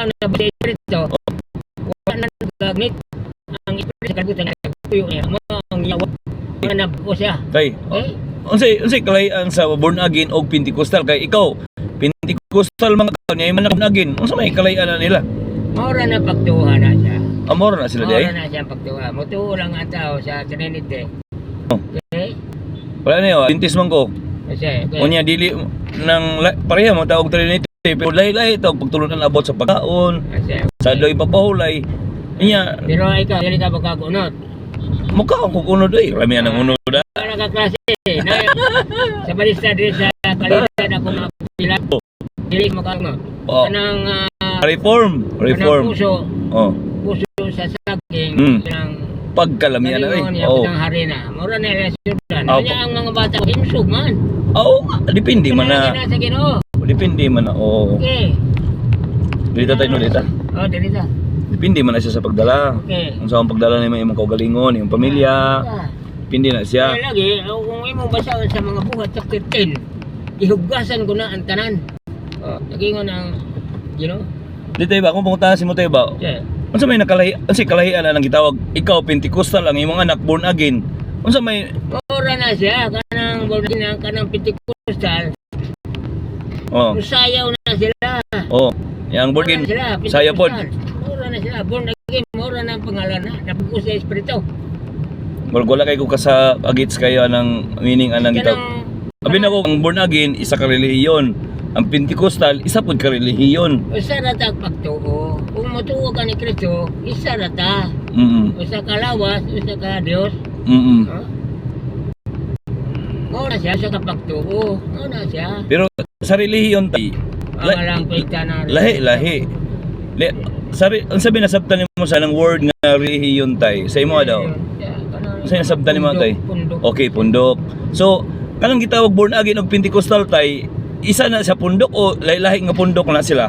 na ba espiritu? Wala na gagnit. Ang espiritu sa kalibutan na nagpuyo niya. Ang yawa. Wala na po siya. Kay, unsay kalahian sa born again o Pentecostal kay ikaw Pentecostal mga kaon niya man born again. Unsa may kalahian na nila? Maura na pagtuha na siya. Amor na sila Maura day. na siya pagtuha. Mutuo lang ang tao sa Trinity. Okay? Wala niyo, Adventist man ko. Kasi, okay. Unya dili nang pareha mo tawag Trinity pero lahi-lahi tawag pagtulunan abot sa pagkaon. Kasi, Sa doy papahulay. Inya, pero ikaw, dili ka magkakunot. mukha akong unod ay. Rami ang unod ah. Para ka klase. Sa balista din sa kalidad ako mapila. Dili magkakunot. Oh. Kanang Reform. kanang puso. Oh. Puso sa saging. Kanang Pagkalamian na rin. Oh. Ang hari na. Mura na relasyon. Oh. Kanya ang mga bata himsog man. Oo, depende man na. Sa Ginoo. Depende man na. Oo. Okay. Dito tayo no dito. Oh, dito. Depende man na siya sa pagdala. Okay. Kung saan pagdala na imong kaugalingon, imong pamilya. Depende na siya. Kaya lagi, kung imo basa sa mga buhat chapter 10, ihugasan ko na ang tanan. Oh, nagingon ang, you know? Dito ba kung punta si mo tayo ba? Yeah. Unsa may unsa kalahian ang gitawag ikaw Pentecostal ang imong anak born again. Unsa may Ora na siya kanang born kanang Pentecostal. oh. Sayaw na sila. Oh, yang born again. Saya pod. Ora na sila born again, ora na ang pangalan na napugos sa espiritu. Wala kay ko sa agits kayo ng meaning anang gitawag. Abi na ko ang born again isa ka relihiyon. Ang Pentecostal isa pod ka relihiyon. Usa ra ta pagtuo. Kung motuo ka ni Kristo, isa ra ta. Usa ka lawas, usa ka Dios. Huh? Ora siya sa kapagtuo. Ora siya. Pero sa relihiyon tay Ang pita na lahi. Ang sabi nasabtan mo sa ng word nga relihiyon tay. Sa imo daw. Sa nasabtan mo tay. Okay, pundok. So, kanang gitawag born again og Pentecostal tay, isa na sa pundok o lahi-lahi nga pundok na sila?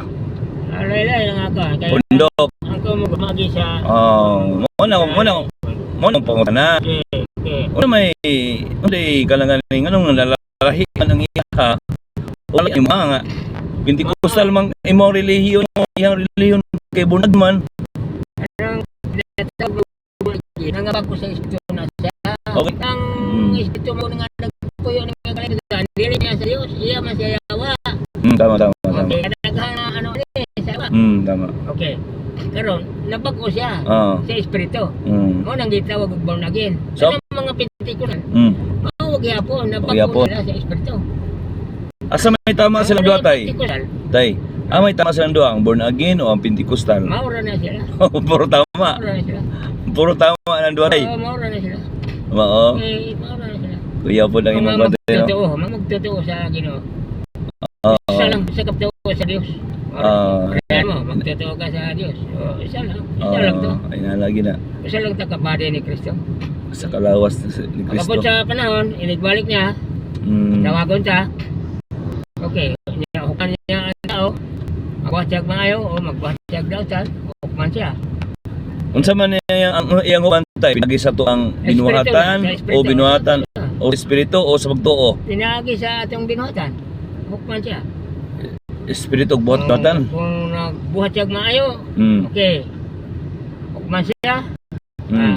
Lahi-lahi lang ako. Pundok. Ang kumagi sa Mo pangutana. Okay. Una may kalangan nganong nalalahi ang iya. Wala yung mga Pentecostal mang imong relihiyon mo, iyang relihiyon kay born again man. Anong nangabag ko sa istyo na siya. Okay. Ang istyo mo nga nagpuyo ng mga kalagayan, dili niya sa Diyos, iya masyayawa. Tama. Okay, naghana ano sawa. Tama. Okay. Karon nabag ko siya sa espiritu. Mo nang gitawag og born again. So, ang mga Pentecostal. Wag yapon, nabag ko sila sa espiritu. Asa may tama silang duha tay? Tay, may tama silang duha ang born again o ang Pentecostal? Maura na sila. Puro tama. Maura na sila. Puro tama ang duha tay. Maura na sila. Oo. Maura na sila. Kuya po lang imong batay. Magtotoo sa Ginoo. Isa lang sa kapatid sa Dios. Magtotoo ka sa Dios. Isa lang to. Ay nalagi na. Isa lang ta kabady ni Kristo. Sa kalawas ni Kristo. Kapag sa panahon, inigbalik niya. Tawagon siya. Okay, hukan niya ang tao. Magbahatyag maayo o magbahatyag daw siya. Hukman siya. Unsa man iyang ubantay pinagi sa to ang binuhatan o binuhatan o espiritu o sa pagtuo? Pinagi sa atong binuhatan. Hukman siya. Espiritu og buhatan. Kung nagbuhatyag maayo, okay. Hukman siya.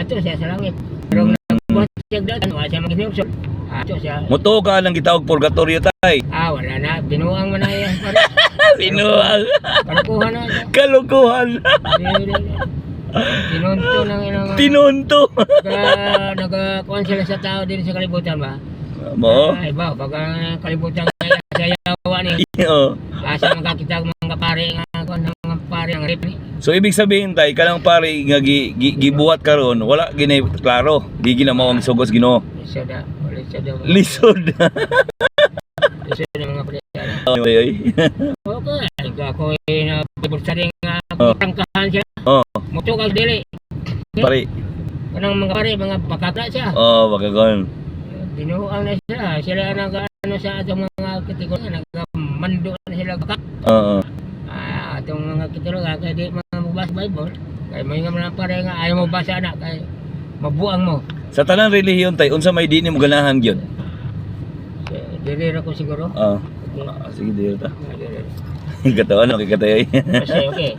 Ato siya sa langit. Pero nagbuhatyag daw, wala siya maghinusol. Ato siya. Muto ka lang gitawag purgatorio tay. Wala na. Binuang mo na yan. Binuang. Kalukuhan na siya. Kalukuhan. Tinunto ng inang... Tinunto. Nagkakuhan sila sa tao din sa kalibutan ba? Mo? Iba, pag kalibutan sa yawa ni. Asa magkakita mga pare nga rip ni. So ibig sabihin tay kanang pare nga gibuhat karon wala ginay klaro. Di ginamawang sugos Ginoo. Lisod. Lisod ng mga pare. Okay. Ako na pibulsa rin nga tangkahan siya. Mutukal dili. Pare. Kanang mga pare mga pakakla siya. Bakagon. Binuang na sila. Sila nag-ano sa atong mga kategorya. Nag-mando na sila baka. Atong mga kategorya. Kaya di mga magbasa Bible. Kaya may nga mga pare nga ayaw mo basa na. Kaya mabuang mo. Sa tanang relihiyon tay, unsa may di ni mo ganahan gyud? Dili ra ko siguro. Sige dili ta. Katawan kay katay. Okay.